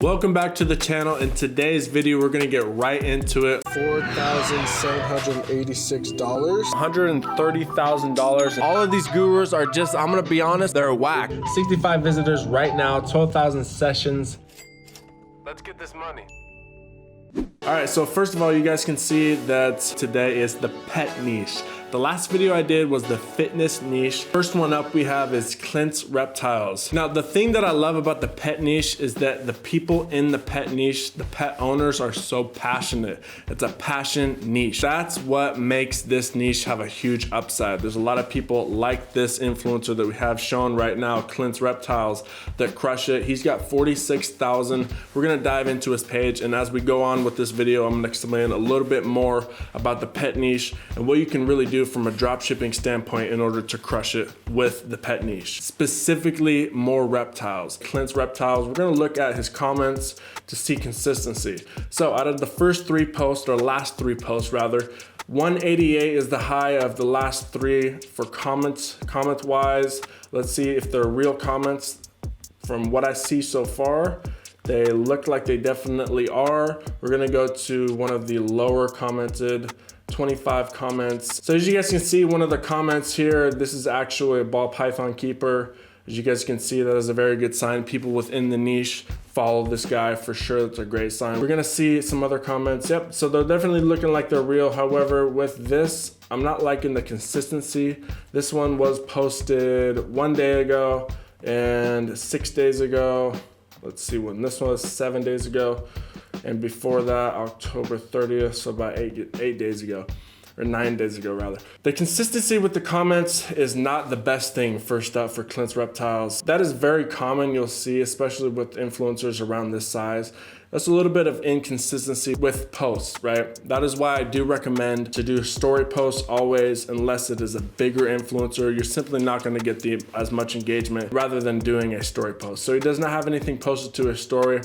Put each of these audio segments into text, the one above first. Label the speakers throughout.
Speaker 1: Welcome back to the channel. In today's video, we're gonna get right into it.
Speaker 2: $4,786.
Speaker 1: $130,000. All of these gurus are just, I'm gonna be honest, they're whack. 65 visitors right now, 12,000 sessions. Let's get this money. All right, so first of all, you guys can see that today is the pet niche. The last video I did was the fitness niche. First one up we have is Clint's Reptiles. Now, the thing that I love about the pet niche is that the people in the pet niche, the pet owners, are so passionate. It's a passion niche. That's what makes this niche have a huge upside. There's a lot of people like this influencer that we have shown right now, Clint's Reptiles, that crush it. He's got 46,000. We're gonna dive into his page, and as we go on with this video, I'm gonna explain a little bit more about the pet niche and what you can really do from a drop shipping standpoint in order to crush it with the pet niche. Specifically, more reptiles. Clint's Reptiles, we're gonna look at his comments to see consistency. So out of the first three posts, or last three posts rather, 188 is the high of the last three for comment wise. Let's see if they're real comments. From what I see so far, they look like they definitely are. We're gonna go to one of the lower commented, 25 comments. So as you guys can see, one of the comments here, this is actually a ball python keeper. As you guys can see, that is a very good sign. People within the niche follow this guy for sure. That's a great sign. We're gonna see some other comments. Yep, so they're definitely looking like they're real. However, with this, I'm not liking the consistency. This one was posted 1 day ago and 6 days ago. Let's see when this one was, 7 days ago. And before that, October 30th, so about eight days ago, or 9 days ago rather. The consistency with the comments is not the best thing, first up, for Clint's Reptiles. That is very common, you'll see, especially with influencers around this size. That's a little bit of inconsistency with posts, right? That is why I do recommend to do story posts always, unless it is a bigger influencer. You're simply not gonna get as much engagement rather than doing a story post. So he does not have anything posted to his story.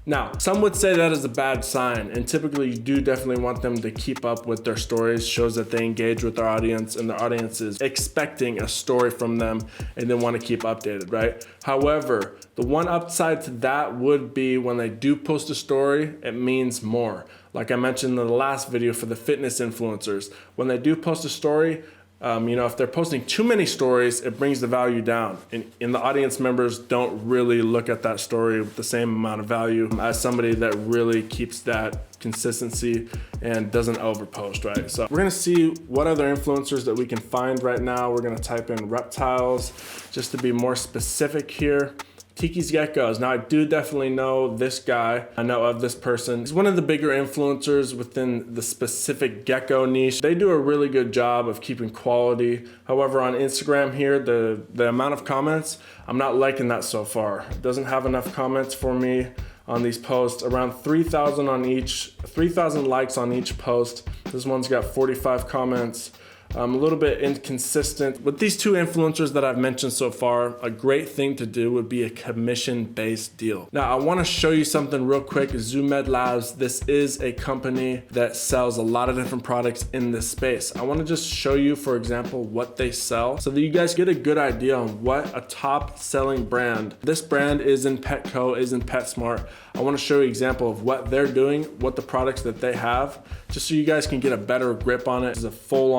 Speaker 1: Now, some would say that is a bad sign, and typically you do definitely want them to keep up with their stories. Shows that they engage with their audience, and their audience is expecting a story from them and they want to keep updated, right? However, the one upside to that would be when they do post a story, it means more. Like I mentioned in the last video for the fitness influencers, when they do post a story, if they're posting too many stories, it brings the value down. And the audience members don't really look at that story with the same amount of value as somebody that really keeps that consistency and doesn't overpost, right? So we're gonna see what other influencers that we can find right now. We're gonna type in reptiles, just to be more specific here. Tiki's Geckos. Now I do definitely know this guy. I know of this person. He's one of the bigger influencers within the specific gecko niche. They do a really good job of keeping quality. However, on Instagram here, the amount of comments, I'm not liking that so far. It doesn't have enough comments for me on these posts. Around 3,000 on each, 3,000 likes on each post. This one's got 45 comments. A little bit inconsistent. With these two influencers that I've mentioned so far, a great thing to do would be a commission-based deal. Now, I wanna show you something real quick. ZooMed Labs, this is a company that sells a lot of different products in this space. I wanna just show you, for example, what they sell so that you guys get a good idea on what a top selling brand. This brand is in Petco, is in PetSmart. I wanna show you an example of what they're doing, what the products that they have, just so you guys can get a better grip on it. It's a full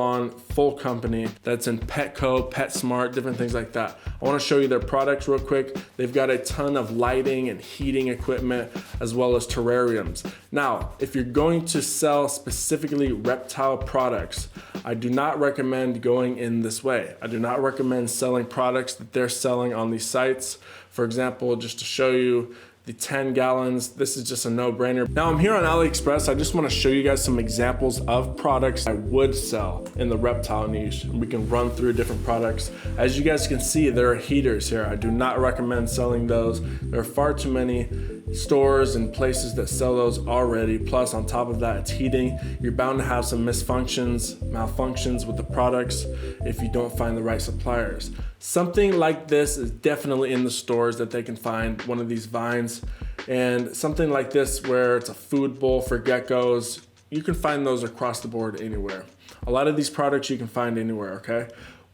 Speaker 1: company that's in Petco, PetSmart, different things like that. I wanna show you their products real quick. They've got a ton of lighting and heating equipment, as well as terrariums. Now, if you're going to sell specifically reptile products, I do not recommend going in this way. I do not recommend selling products that they're selling on these sites. For example, just to show you, the 10 gallons, this is just a no-brainer. Now I'm here on AliExpress. I just want to show you guys some examples of products I would sell in the reptile niche. And we can run through different products. As you guys can see, there are heaters here. I do not recommend selling those. There are far too many stores and places that sell those already. Plus, on top of that, it's heating. You're bound to have some malfunctions with the products if you don't find the right suppliers. Something like this is definitely in the stores that they can find, one of these vines. And something like this where it's a food bowl for geckos, you can find those across the board anywhere. A lot of these products you can find anywhere, okay?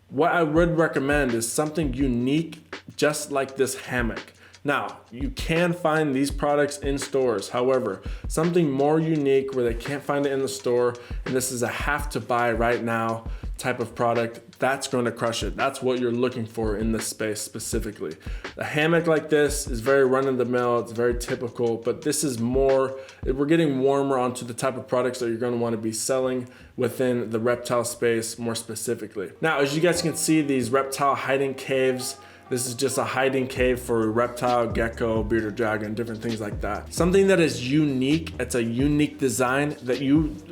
Speaker 1: What I would recommend is something unique, just like this hammock. Now, you can find these products in stores. However, something more unique where they can't find it in the store, and this is a have to buy right now type of product, that's going to crush it. That's what you're looking for in this space specifically. A hammock like this is very run of the mill, it's very typical, but this is more, we're getting warmer onto the type of products that you're going to want to be selling within the reptile space more specifically. Now, as you guys can see, these reptile hiding caves, this is just a hiding cave for reptile, gecko, bearded dragon, different things like that. Something that is unique, it's a unique design that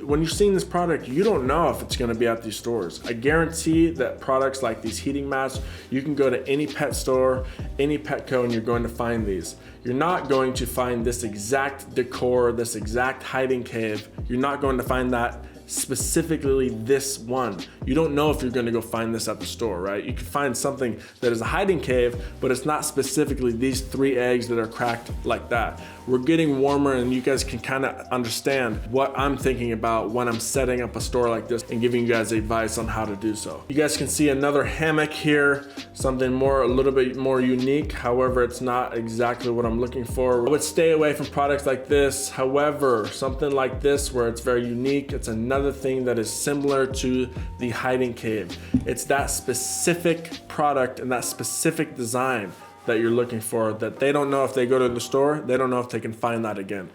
Speaker 1: when you're seeing this product, you don't know if it's gonna be at these stores. I guarantee that products like these heating mats, you can go to any pet store, any Petco, and you're going to find these. You're not going to find this exact decor, this exact hiding cave. You're not going to find that specifically this one. You don't know if you're going to go find this at the store, right? You could find something that is a hiding cave, but it's not specifically these 3 eggs that are cracked like that. We're getting warmer, and you guys can kind of understand what I'm thinking about when I'm setting up a store like this and giving you guys advice on how to do so. You guys can see another hammock here, something a little bit more unique. However, it's not exactly what I'm looking for. I would stay away from products like this. However, something like this where it's very unique, it's another thing that is similar to the hiding cave. It's that specific product and that specific design that you're looking for, that they don't know if they go to the store, they don't know if they can find that again.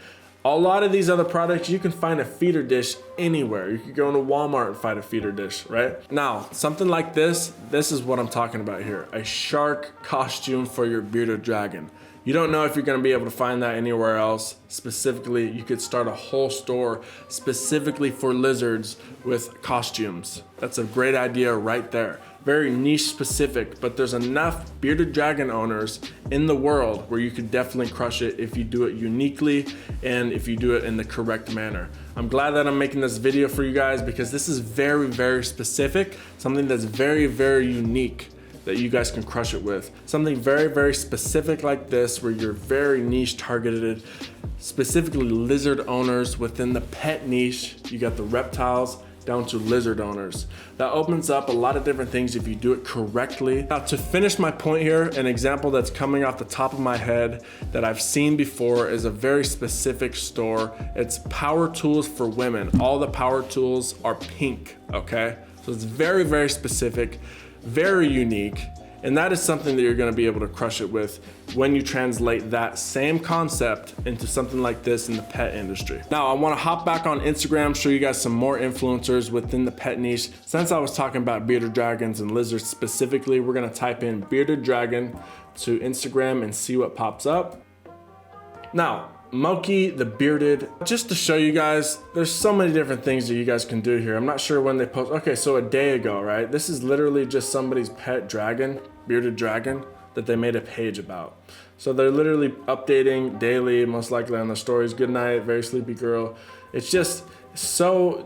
Speaker 1: A lot of these other products, you can find a feeder dish anywhere. You could go into Walmart and find a feeder dish, right? Now, something like this is what I'm talking about here. A shark costume for your bearded dragon. You don't know if you're gonna be able to find that anywhere else. Specifically, you could start a whole store specifically for lizards with costumes. That's a great idea right there. Very niche specific, but there's enough bearded dragon owners in the world where you could definitely crush it if you do it uniquely and if you do it in the correct manner. I'm glad that I'm making this video for you guys because this is very, very specific, something that's very, very unique that you guys can crush it with. Something very, very specific like this where you're very niche targeted, specifically lizard owners within the pet niche. You got the reptiles down to lizard owners. That opens up a lot of different things if you do it correctly. Now, to finish my point here, an example that's coming off the top of my head that I've seen before is a very specific store. It's power tools for women. All the power tools are pink, okay? So it's very, very specific, very unique, and that is something that you're gonna be able to crush it with when you translate that same concept into something like this in the pet industry. Now, I wanna hop back on Instagram, show you guys some more influencers within the pet niche. Since I was talking about bearded dragons and lizards specifically, we're gonna type in bearded dragon to Instagram and see what pops up. Now, Moki the bearded, just to show you guys, there's so many different things that you guys can do here. I'm not sure when they post. Okay, so a day ago, right? This is literally just somebody's pet dragon, bearded dragon, that they made a page about. So they're literally updating daily, most likely on their stories. Good night, very sleepy girl. It's just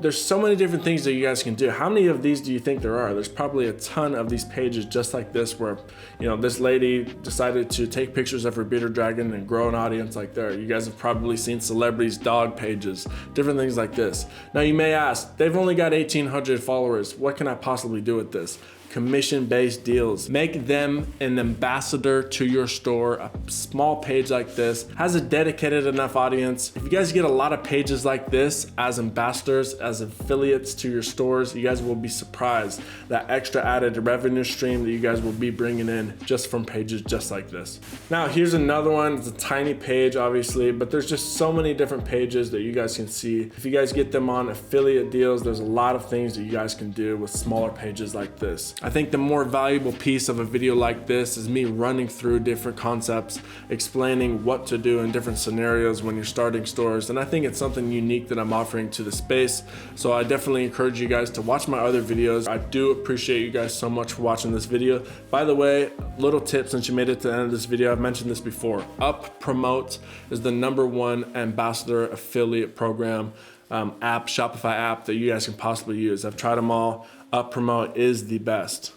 Speaker 1: there's so many different things that you guys can do. How many of these do you think there are? There's probably a ton of these pages just like this where, you know, this lady decided to take pictures of her bearded dragon and grow an audience like there. You guys have probably seen celebrities' dog pages, different things like this. Now you may ask, they've only got 1,800 followers. What can I possibly do with this? Commission-based deals. Make them an ambassador to your store. A small page like this has a dedicated enough audience. If you guys get a lot of pages like this as ambassadors, as affiliates to your stores, you guys will be surprised that extra added revenue stream that you guys will be bringing in just from pages just like this. Now, here's another one. It's a tiny page, obviously, but there's just so many different pages that you guys can see. If you guys get them on affiliate deals, there's a lot of things that you guys can do with smaller pages like this. I think the more valuable piece of a video like this is me running through different concepts, explaining what to do in different scenarios when you're starting stores. And I think it's something unique that I'm offering to the space. So I definitely encourage you guys to watch my other videos. I do appreciate you guys so much for watching this video. By the way, little tip since you made it to the end of this video, I've mentioned this before. Up Promote is the #1 ambassador affiliate program app, Shopify app that you guys can possibly use. I've tried them all. Up Promote is the best.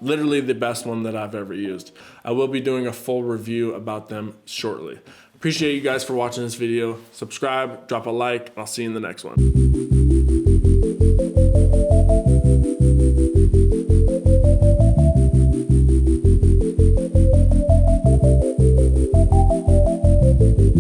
Speaker 1: Literally the best one that I've ever used. I will be doing a full review about them shortly. Appreciate you guys for watching this video. Subscribe, drop a like, and I'll see you in the next one.